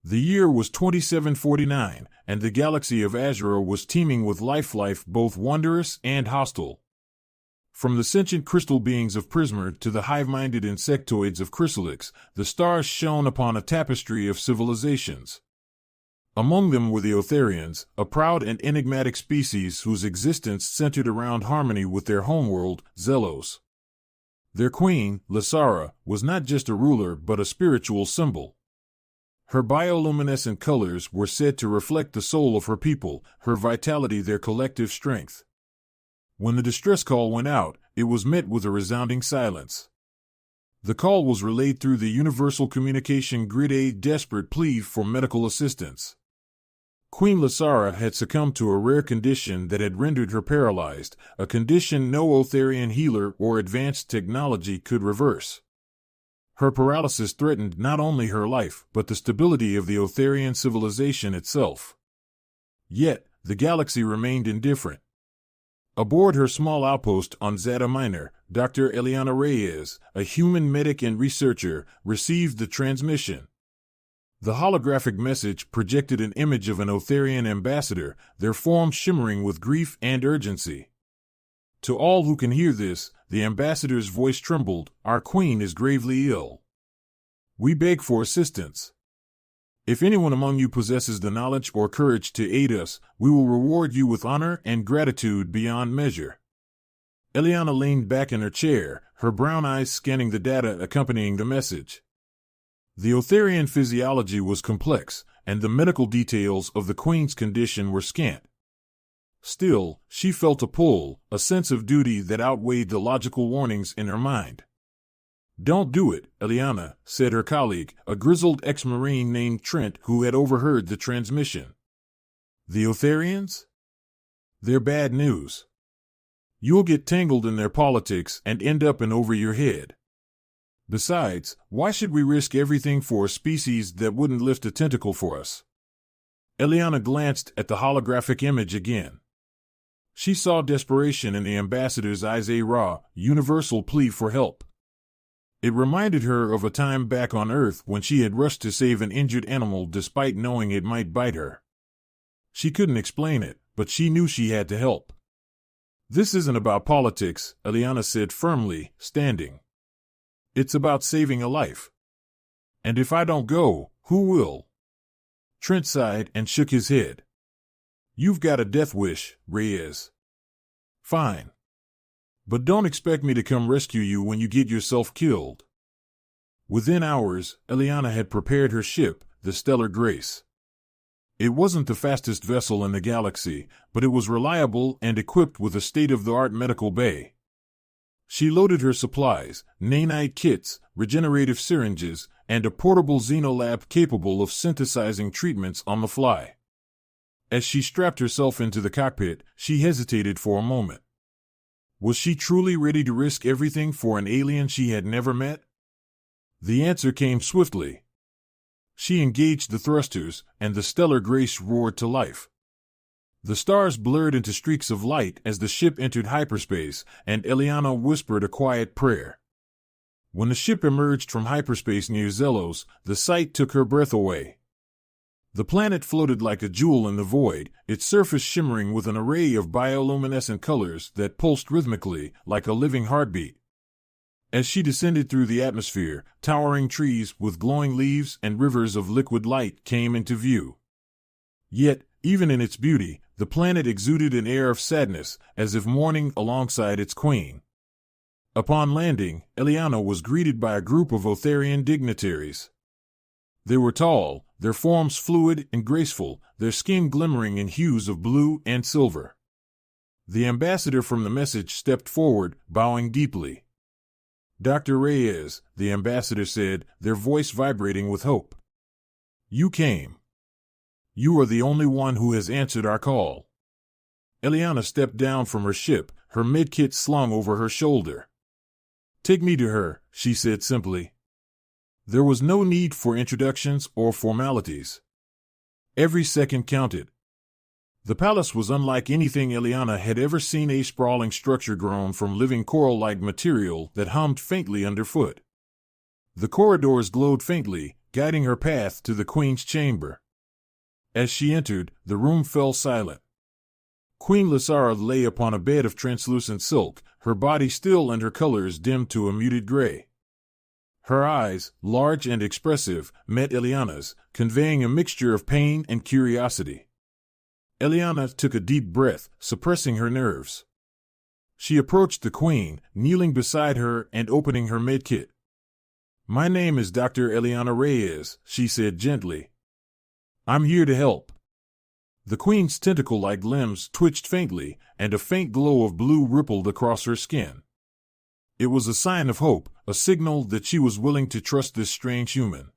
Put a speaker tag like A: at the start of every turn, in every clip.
A: The year was 2749, and the galaxy of Azura was teeming with life both wondrous and hostile. From the sentient crystal beings of Prismer to the hive-minded insectoids of Chrysalix, the stars shone upon a tapestry of civilizations. Among them were the Otharians, a proud and enigmatic species whose existence centered around harmony with their homeworld, Zelos. Their queen, Lasara, was not just a ruler but a spiritual symbol. Her bioluminescent colors were said to reflect the soul of her people, her vitality their collective strength. When the distress call went out, it was met with a resounding silence. The call was relayed through the universal communication grid, a desperate plea for medical assistance. Queen Lasara had succumbed to a rare condition that had rendered her paralyzed, a condition no Otharian healer or advanced technology could reverse. Her paralysis threatened not only her life but the stability of the Otharian civilization itself. Yet, the galaxy remained indifferent. Aboard her small outpost on Zeta Minor, Dr. Eliana Reyes, a human medic and researcher, received the transmission. The holographic message projected an image of an Otharian ambassador, their form shimmering with grief and urgency. To all who can hear this, the ambassador's voice trembled, "Our queen is gravely ill. We beg for assistance. If anyone among you possesses the knowledge or courage to aid us, we will reward you with honor and gratitude beyond measure." Eliana leaned back in her chair, her brown eyes scanning the data accompanying the message. The Otharian physiology was complex, and the medical details of the queen's condition were scant. Still, she felt a pull, a sense of duty that outweighed the logical warnings in her mind. "Don't do it, Eliana," said her colleague, a grizzled ex-Marine named Trent who had overheard the transmission. "The Otharians? They're bad news. You'll get tangled in their politics and end up in over your head. Besides, why should we risk everything for a species that wouldn't lift a tentacle for us?" Eliana glanced at the holographic image again. She saw desperation in the ambassador's eyes, a raw, universal plea for help. It reminded her of a time back on Earth when she had rushed to save an injured animal despite knowing it might bite her. She couldn't explain it, but she knew she had to help. "This isn't about politics," Eliana said firmly, standing. "It's about saving a life. And if I don't go, who will?" Trent sighed and shook his head. "You've got a death wish, Reyes. Fine. But don't expect me to come rescue you when you get yourself killed." Within hours, Eliana had prepared her ship, the Stellar Grace. It wasn't the fastest vessel in the galaxy, but it was reliable and equipped with a state-of-the-art medical bay. She loaded her supplies, nanite kits, regenerative syringes, and a portable xenolab capable of synthesizing treatments on the fly. As she strapped herself into the cockpit, she hesitated for a moment. Was she truly ready to risk everything for an alien she had never met? The answer came swiftly. She engaged the thrusters, and the Stellar Grace roared to life. The stars blurred into streaks of light as the ship entered hyperspace, and Eliana whispered a quiet prayer. When the ship emerged from hyperspace near Zelos, the sight took her breath away. The planet floated like a jewel in the void, its surface shimmering with an array of bioluminescent colors that pulsed rhythmically, like a living heartbeat. As she descended through the atmosphere, towering trees with glowing leaves and rivers of liquid light came into view. Yet, even in its beauty, the planet exuded an air of sadness, as if mourning alongside its queen. Upon landing, Eliana was greeted by a group of Otharian dignitaries. They were tall, their forms fluid and graceful, their skin glimmering in hues of blue and silver. The ambassador from the message stepped forward, bowing deeply. "Dr. Reyes," the ambassador said, their voice vibrating with hope. "You came. You are the only one who has answered our call." Eliana stepped down from her ship, her medkit slung over her shoulder. "Take me to her," she said simply. There was no need for introductions or formalities. Every second counted. The palace was unlike anything Eliana had ever seen, a sprawling structure grown from living coral-like material that hummed faintly underfoot. The corridors glowed faintly, guiding her path to the queen's chamber. As she entered, the room fell silent. Queen Lysara lay upon a bed of translucent silk, her body still and her colors dimmed to a muted gray. Her eyes, large and expressive, met Eliana's, conveying a mixture of pain and curiosity. Eliana took a deep breath, suppressing her nerves. She approached the queen, kneeling beside her and opening her medkit. "My name is Dr. Eliana Reyes," she said gently. "I'm here to help." The queen's tentacle-like limbs twitched faintly, and a faint glow of blue rippled across her skin. It was a sign of hope, a signal that she was willing to trust this strange human.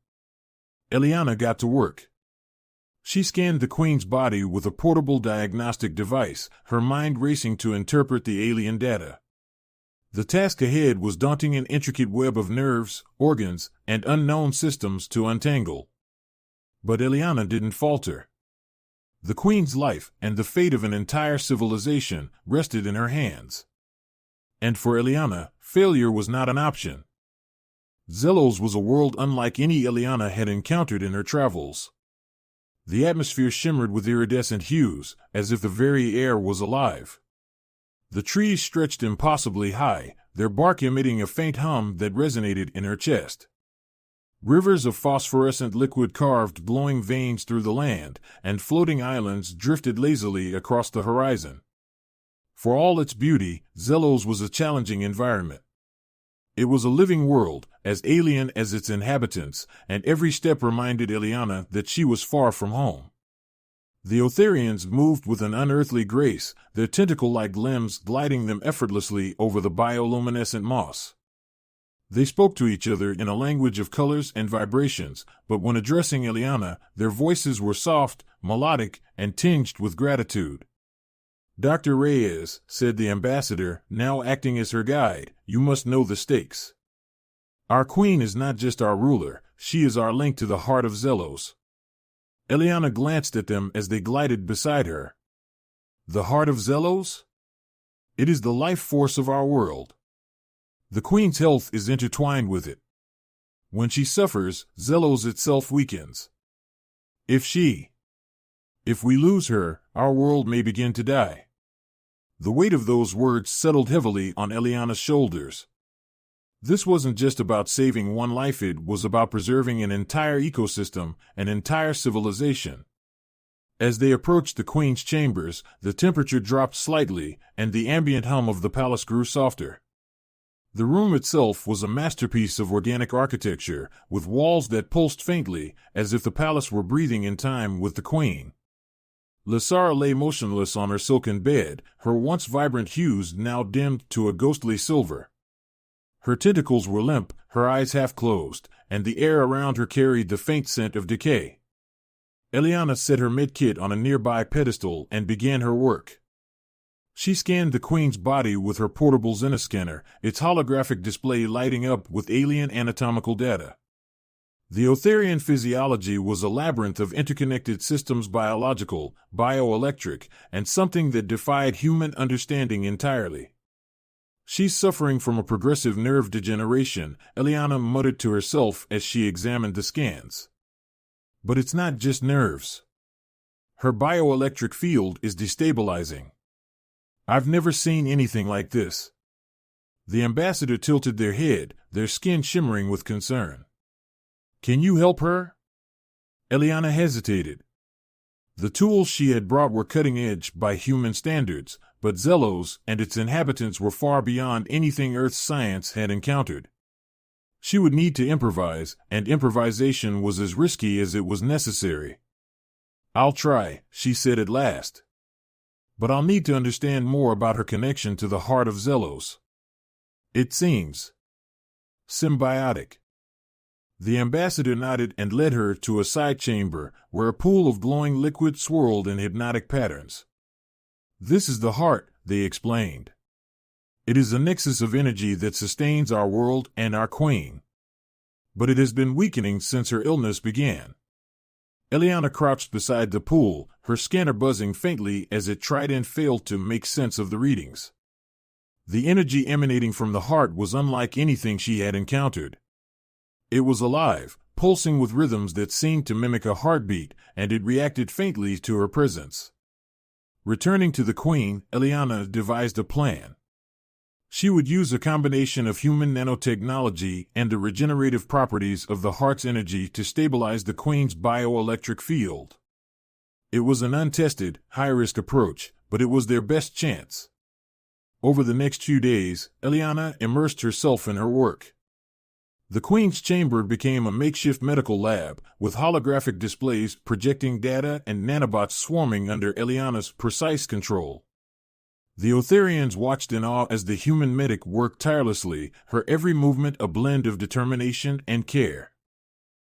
A: Eliana got to work. She scanned the queen's body with a portable diagnostic device, her mind racing to interpret the alien data. The task ahead was daunting, an intricate web of nerves, organs, and unknown systems to untangle. But Eliana didn't falter. The queen's life and the fate of an entire civilization rested in her hands. And for Eliana, failure was not an option. Zelos was a world unlike any Eliana had encountered in her travels. The atmosphere shimmered with iridescent hues, as if the very air was alive. The trees stretched impossibly high, their bark emitting a faint hum that resonated in her chest. Rivers of phosphorescent liquid carved glowing veins through the land, and floating islands drifted lazily across the horizon. For all its beauty, Zelos was a challenging environment. It was a living world, as alien as its inhabitants, and every step reminded Eliana that she was far from home. The Otharians moved with an unearthly grace, their tentacle-like limbs gliding them effortlessly over the bioluminescent moss. They spoke to each other in a language of colors and vibrations, but when addressing Eliana, their voices were soft, melodic, and tinged with gratitude. "Dr. Reyes," said the ambassador, now acting as her guide, "you must know the stakes. Our queen is not just our ruler, she is our link to the heart of Zelos." Eliana glanced at them as they glided beside her. "The heart of Zelos? It is the life force of our world. The queen's health is intertwined with it. When she suffers, Zelos itself weakens. If we lose her, our world may begin to die." The weight of those words settled heavily on Eliana's shoulders. This wasn't just about saving one life, it was about preserving an entire ecosystem, an entire civilization. As they approached the queen's chambers, the temperature dropped slightly, and the ambient hum of the palace grew softer. The room itself was a masterpiece of organic architecture, with walls that pulsed faintly, as if the palace were breathing in time with the queen. Lysara lay motionless on her silken bed, her once vibrant hues now dimmed to a ghostly silver. Her tentacles were limp, her eyes half closed, and the air around her carried the faint scent of decay. Eliana set her medkit on a nearby pedestal and began her work. She scanned the queen's body with her portable xenoscanner, its holographic display lighting up with alien anatomical data. The Otharian physiology was a labyrinth of interconnected systems, biological, bioelectric, and something that defied human understanding entirely. "She's suffering from a progressive nerve degeneration," Eliana muttered to herself as she examined the scans. "But it's not just nerves. Her bioelectric field is destabilizing. I've never seen anything like this." The ambassador tilted their head, their skin shimmering with concern. "Can you help her?" Eliana hesitated. The tools she had brought were cutting-edge by human standards, but Zelos and its inhabitants were far beyond anything Earth's science had encountered. She would need to improvise, and improvisation was as risky as it was necessary. "I'll try," she said at last. "But I'll need to understand more about her connection to the heart of Zelos. It seems symbiotic." The ambassador nodded and led her to a side chamber, where a pool of glowing liquid swirled in hypnotic patterns. "This is the heart," they explained. "It is a nexus of energy that sustains our world and our queen. But it has been weakening since her illness began." Eliana crouched beside the pool, her scanner buzzing faintly as it tried and failed to make sense of the readings. The energy emanating from the heart was unlike anything she had encountered. It was alive, pulsing with rhythms that seemed to mimic a heartbeat, and it reacted faintly to her presence. Returning to the Queen, Eliana devised a plan. She would use a combination of human nanotechnology and the regenerative properties of the heart's energy to stabilize the Queen's bioelectric field. It was an untested, high-risk approach, but it was their best chance. Over the next few days, Eliana immersed herself in her work. The Queen's chamber became a makeshift medical lab, with holographic displays projecting data and nanobots swarming under Eliana's precise control. The Otharians watched in awe as the human medic worked tirelessly, her every movement a blend of determination and care.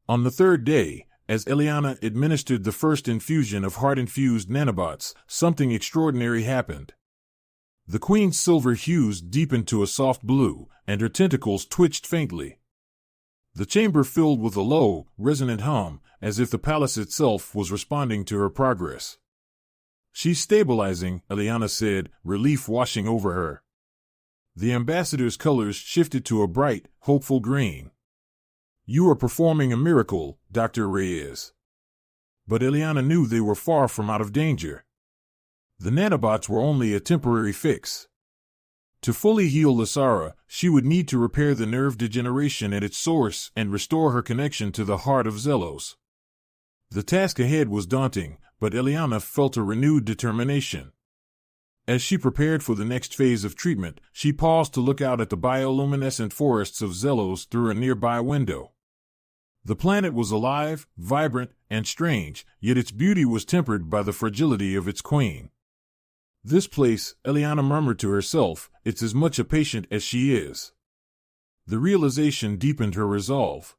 A: On the third day, as Eliana administered the first infusion of heart-infused nanobots, something extraordinary happened. The Queen's silver hues deepened to a soft blue, and her tentacles twitched faintly. The chamber filled with a low, resonant hum, as if the palace itself was responding to her progress. "She's stabilizing," Eliana said, relief washing over her. The ambassador's colors shifted to a bright, hopeful green. "You are performing a miracle, Dr. Reyes." But Eliana knew they were far from out of danger. The nanobots were only a temporary fix. To fully heal Lysara, she would need to repair the nerve degeneration at its source and restore her connection to the heart of Zelos. The task ahead was daunting, but Eliana felt a renewed determination. As she prepared for the next phase of treatment, she paused to look out at the bioluminescent forests of Zelos through a nearby window. The planet was alive, vibrant, and strange, yet its beauty was tempered by the fragility of its queen. "This place," Eliana murmured to herself, "it's as much a patient as she is." The realization deepened her resolve.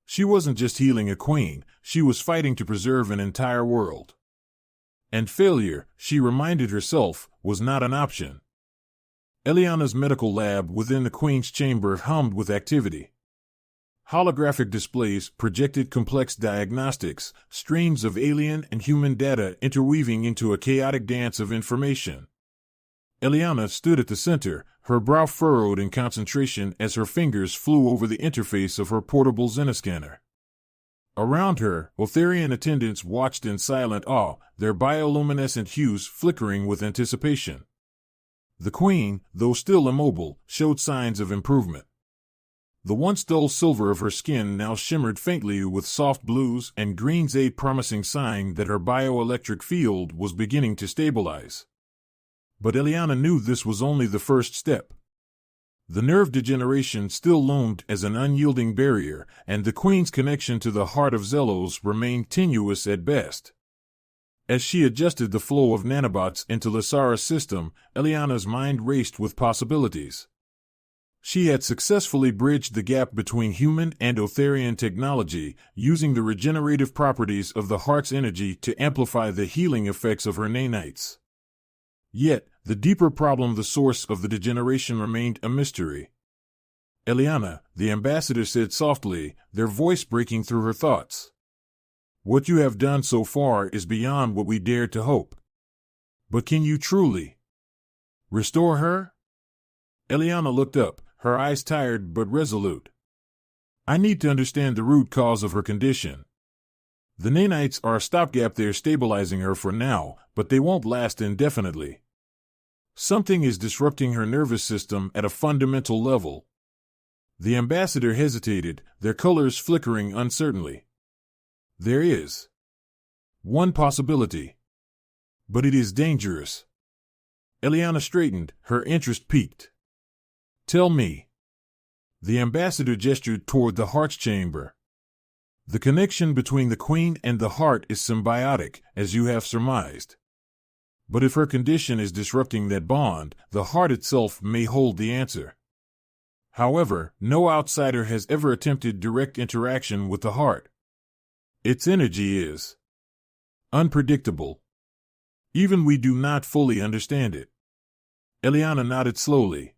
A: She wasn't just healing a queen, she was fighting to preserve an entire world. And failure, she reminded herself, was not an option. Eliana's medical lab within the Queen's chamber hummed with activity. Holographic displays projected complex diagnostics, streams of alien and human data interweaving into a chaotic dance of information. Eliana stood at the center, her brow furrowed in concentration as her fingers flew over the interface of her portable xenoscanner. Around her, Otharian attendants watched in silent awe, their bioluminescent hues flickering with anticipation. The Queen, though still immobile, showed signs of improvement. The once dull silver of her skin now shimmered faintly with soft blues and greens, a promising sign that her bioelectric field was beginning to stabilize. But Eliana knew this was only the first step. The nerve degeneration still loomed as an unyielding barrier, and the Queen's connection to the heart of Zelos remained tenuous at best. As she adjusted the flow of nanobots into Lysara's system, Eliana's mind raced with possibilities. She had successfully bridged the gap between human and Otharian technology, using the regenerative properties of the heart's energy to amplify the healing effects of her nanites. Yet, the deeper problem, the source of the degeneration, remained a mystery. "Eliana," the ambassador said softly, their voice breaking through her thoughts. "What you have done so far is beyond what we dared to hope. But can you truly restore her?" Eliana looked up, her eyes tired but resolute. "I need to understand the root cause of her condition. The nanites are a stopgap. They're stabilizing her for now, but they won't last indefinitely. Something is disrupting her nervous system at a fundamental level." The ambassador hesitated, their colors flickering uncertainly. "There is one possibility, but it is dangerous." Eliana straightened, her interest piqued. "Tell me." The ambassador gestured toward the heart's chamber. "The connection between the Queen and the heart is symbiotic, as you have surmised. But if her condition is disrupting that bond, the heart itself may hold the answer. However, no outsider has ever attempted direct interaction with the heart. Its energy is unpredictable. Even we do not fully understand it." Eliana nodded slowly.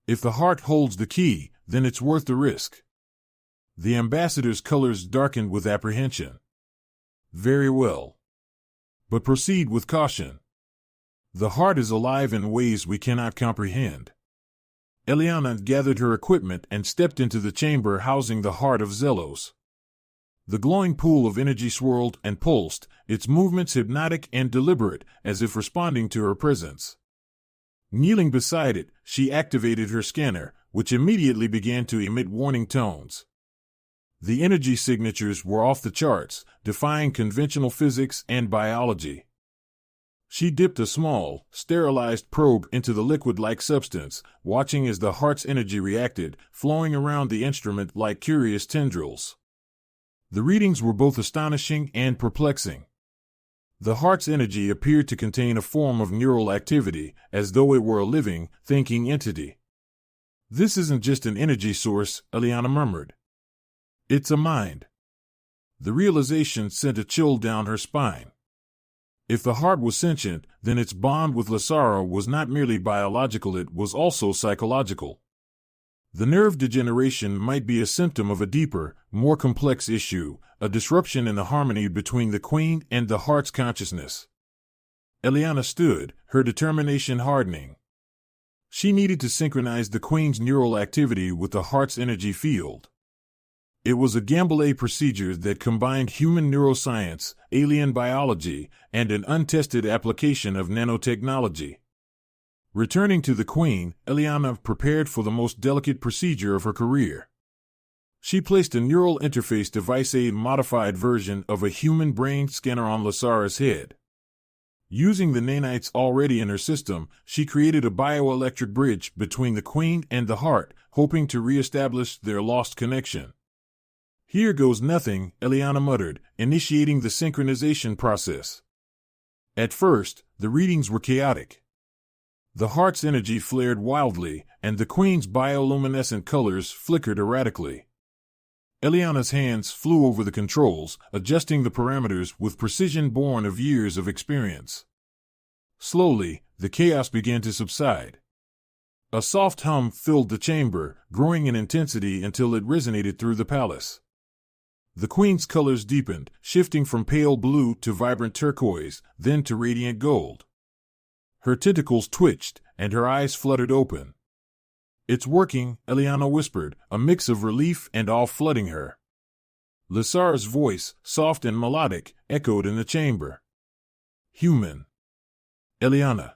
A: "If the heart holds the key, then it's worth the risk." The ambassador's colors darkened with apprehension. "Very well. But proceed with caution. The heart is alive in ways we cannot comprehend." Eliana gathered her equipment and stepped into the chamber housing the heart of Zelos. The glowing pool of energy swirled and pulsed, its movements hypnotic and deliberate, as if responding to her presence. Kneeling beside it, she activated her scanner, which immediately began to emit warning tones. The energy signatures were off the charts, defying conventional physics and biology. She dipped a small, sterilized probe into the liquid-like substance, watching as the heart's energy reacted, flowing around the instrument like curious tendrils. The readings were both astonishing and perplexing. The heart's energy appeared to contain a form of neural activity, as though it were a living, thinking entity. "This isn't just an energy source," Eliana murmured. "It's a mind." The realization sent a chill down her spine. If the heart was sentient, then its bond with Lasara was not merely biological, it was also psychological. The nerve degeneration might be a symptom of a deeper, more complex issue, a disruption in the harmony between the queen and the heart's consciousness. Eliana stood, her determination hardening. She needed to synchronize the queen's neural activity with the heart's energy field. It was a gamble procedure that combined human neuroscience, alien biology, and an untested application of nanotechnology. Returning to the queen, Eliana prepared for the most delicate procedure of her career. She placed a neural interface device, a modified version of a human brain scanner, on Lasara's head. Using the nanites already in her system, she created a bioelectric bridge between the queen and the heart, hoping to reestablish their lost connection. "Here goes nothing," Eliana muttered, initiating the synchronization process. At first, the readings were chaotic. The heart's energy flared wildly, and the queen's bioluminescent colors flickered erratically. Eliana's hands flew over the controls, adjusting the parameters with precision born of years of experience. Slowly, the chaos began to subside. A soft hum filled the chamber, growing in intensity until it resonated through the palace. The queen's colors deepened, shifting from pale blue to vibrant turquoise, then to radiant gold. Her tentacles twitched, and her eyes fluttered open. "It's working," Eliana whispered, a mix of relief and awe flooding her. Lasara's voice, soft and melodic, echoed in the chamber. "Human." "Eliana."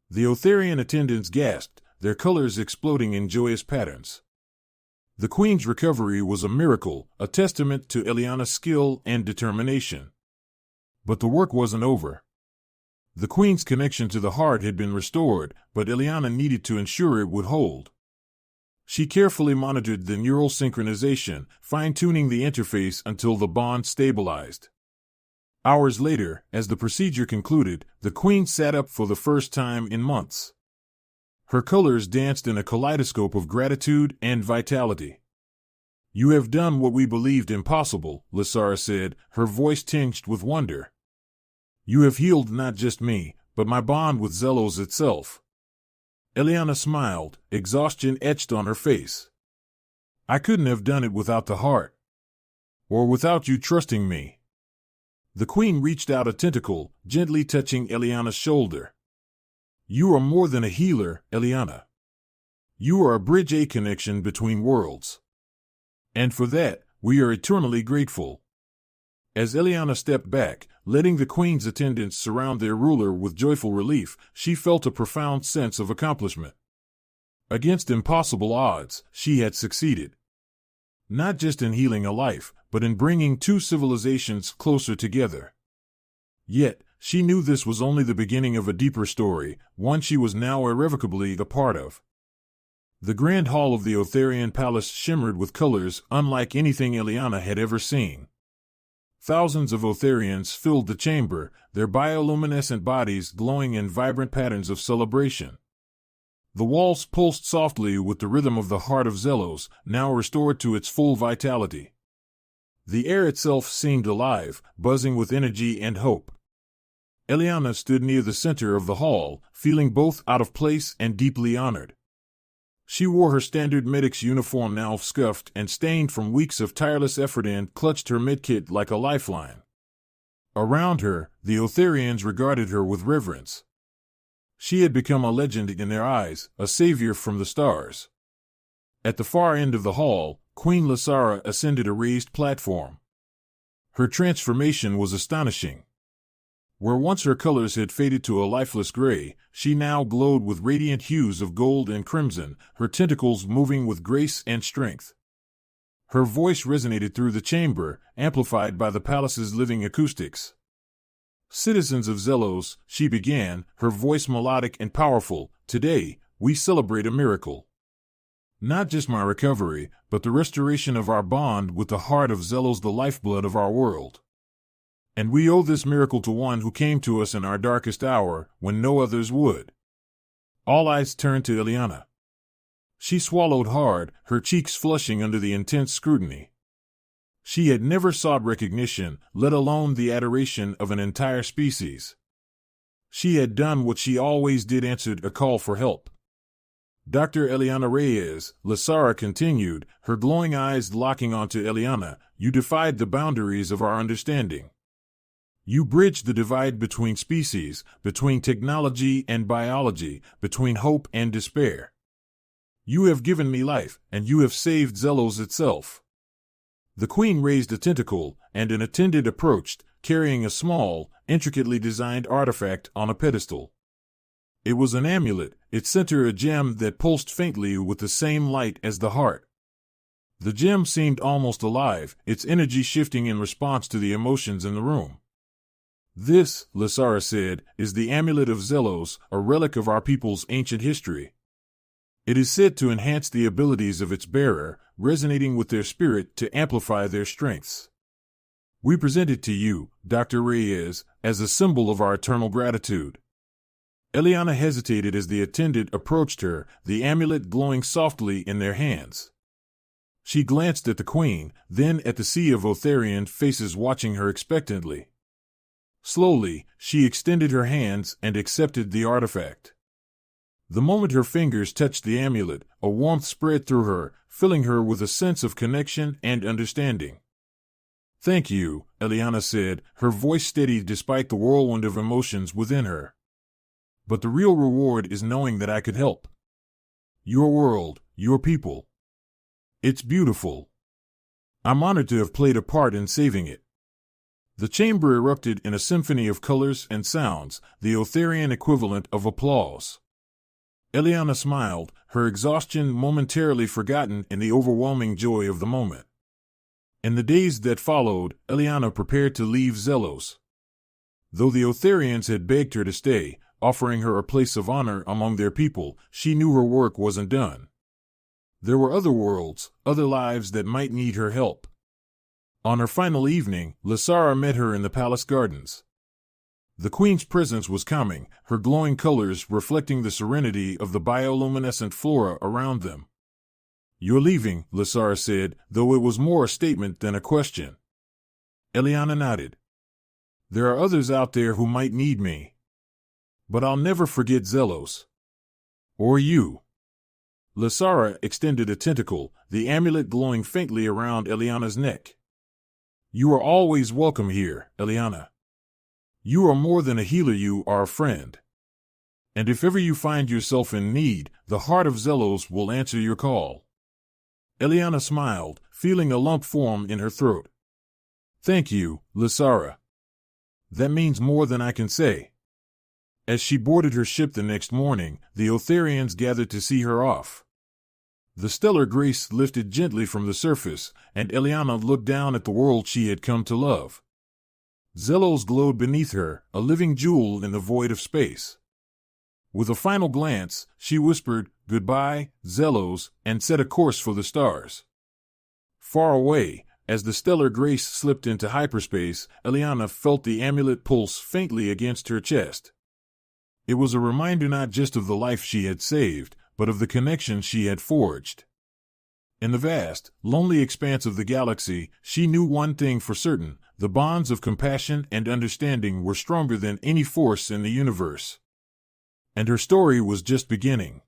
A: The Otharian attendants gasped, their colors exploding in joyous patterns. The queen's recovery was a miracle, a testament to Eliana's skill and determination. But the work wasn't over. The queen's connection to the heart had been restored, but Eliana needed to ensure it would hold. She carefully monitored the neural synchronization, fine-tuning the interface until the bond stabilized. Hours later, as the procedure concluded, the queen sat up for the first time in months. Her colors danced in a kaleidoscope of gratitude and vitality. "You have done what we believed impossible," Lasara said, her voice tinged with wonder. "You have healed not just me, but my bond with Zelos itself." Eliana smiled, exhaustion etched on her face. "I couldn't have done it without the heart. Or without you trusting me." The queen reached out a tentacle, gently touching Eliana's shoulder. "You are more than a healer, Eliana. You are a bridge, a connection between worlds. And for that, we are eternally grateful." As Eliana stepped back, letting the queen's attendants surround their ruler with joyful relief, she felt a profound sense of accomplishment. Against impossible odds, she had succeeded. Not just in healing a life, but in bringing two civilizations closer together. Yet, she knew this was only the beginning of a deeper story, one she was now irrevocably a part of. The grand hall of the Otharian palace shimmered with colors unlike anything Eliana had ever seen. Thousands of Otharians filled the chamber, their bioluminescent bodies glowing in vibrant patterns of celebration. The walls pulsed softly with the rhythm of the heart of Zelos, now restored to its full vitality. The air itself seemed alive, buzzing with energy and hope. Eliana stood near the center of the hall, feeling both out of place and deeply honored. She wore her standard medic's uniform, now scuffed and stained from weeks of tireless effort, and clutched her medkit like a lifeline. Around her, the Otharians regarded her with reverence. She had become a legend in their eyes, a savior from the stars. At the far end of the hall, Queen Lasara ascended a raised platform. Her transformation was astonishing. Where once her colors had faded to a lifeless gray, she now glowed with radiant hues of gold and crimson, her tentacles moving with grace and strength. Her voice resonated through the chamber, amplified by the palace's living acoustics. "Citizens of Zelos," she began, her voice melodic and powerful, "today, we celebrate a miracle. Not just my recovery, but the restoration of our bond with the heart of Zelos, the lifeblood of our world. And we owe this miracle to one who came to us in our darkest hour, when no others would." All eyes turned to Eliana. She swallowed hard, her cheeks flushing under the intense scrutiny. She had never sought recognition, let alone the adoration of an entire species. She had done what she always did, answered a call for help. "Dr. Eliana Reyes," Lasara continued, her glowing eyes locking onto Eliana, "you defied the boundaries of our understanding. You bridged the divide between species, between technology and biology, between hope and despair. You have given me life, and you have saved Zelos itself." The queen raised a tentacle, and an attendant approached, carrying a small, intricately designed artifact on a pedestal. It was an amulet, its center a gem that pulsed faintly with the same light as the heart. The gem seemed almost alive, its energy shifting in response to the emotions in the room. "This," Lasara said, "is the amulet of Zelos, a relic of our people's ancient history. It is said to enhance the abilities of its bearer, resonating with their spirit to amplify their strengths. We present it to you, Dr. Reyes, as a symbol of our eternal gratitude." Eliana hesitated as the attendant approached her, the amulet glowing softly in their hands. She glanced at the queen, then at the sea of Otharian faces watching her expectantly. Slowly, she extended her hands and accepted the artifact. The moment her fingers touched the amulet, a warmth spread through her, filling her with a sense of connection and understanding. "Thank you," Eliana said, her voice steady despite the whirlwind of emotions within her. "But the real reward is knowing that I could help. Your world, your people. It's beautiful. I'm honored to have played a part in saving it." The chamber erupted in a symphony of colors and sounds, the Otharian equivalent of applause. Eliana smiled, her exhaustion momentarily forgotten in the overwhelming joy of the moment. In the days that followed, Eliana prepared to leave Zelos. Though the Otharians had begged her to stay, offering her a place of honor among their people, she knew her work wasn't done. There were other worlds, other lives that might need her help. On her final evening, Lasara met her in the palace gardens. The queen's presence was calming, her glowing colors reflecting the serenity of the bioluminescent flora around them. "You're leaving," Lasara said, though it was more a statement than a question. Eliana nodded. "There are others out there who might need me. But I'll never forget Zelos. Or you." Lasara extended a tentacle, the amulet glowing faintly around Eliana's neck. "You are always welcome here, Eliana. You are more than a healer, you are a friend. And if ever you find yourself in need, the heart of Zelos will answer your call." Eliana smiled, feeling a lump form in her throat. "Thank you, Lasara. That means more than I can say." As she boarded her ship the next morning, the Otharians gathered to see her off. The stellar grace lifted gently from the surface, and Eliana looked down at the world she had come to love. Zelos glowed beneath her, a living jewel in the void of space. With a final glance, she whispered, "Goodbye, Zelos," and set a course for the stars. Far away, as the stellar grace slipped into hyperspace, Eliana felt the amulet pulse faintly against her chest. It was a reminder not just of the life she had saved, but of the connection she had forged. In the vast, lonely expanse of the galaxy, she knew one thing for certain: the bonds of compassion and understanding were stronger than any force in the universe. And her story was just beginning.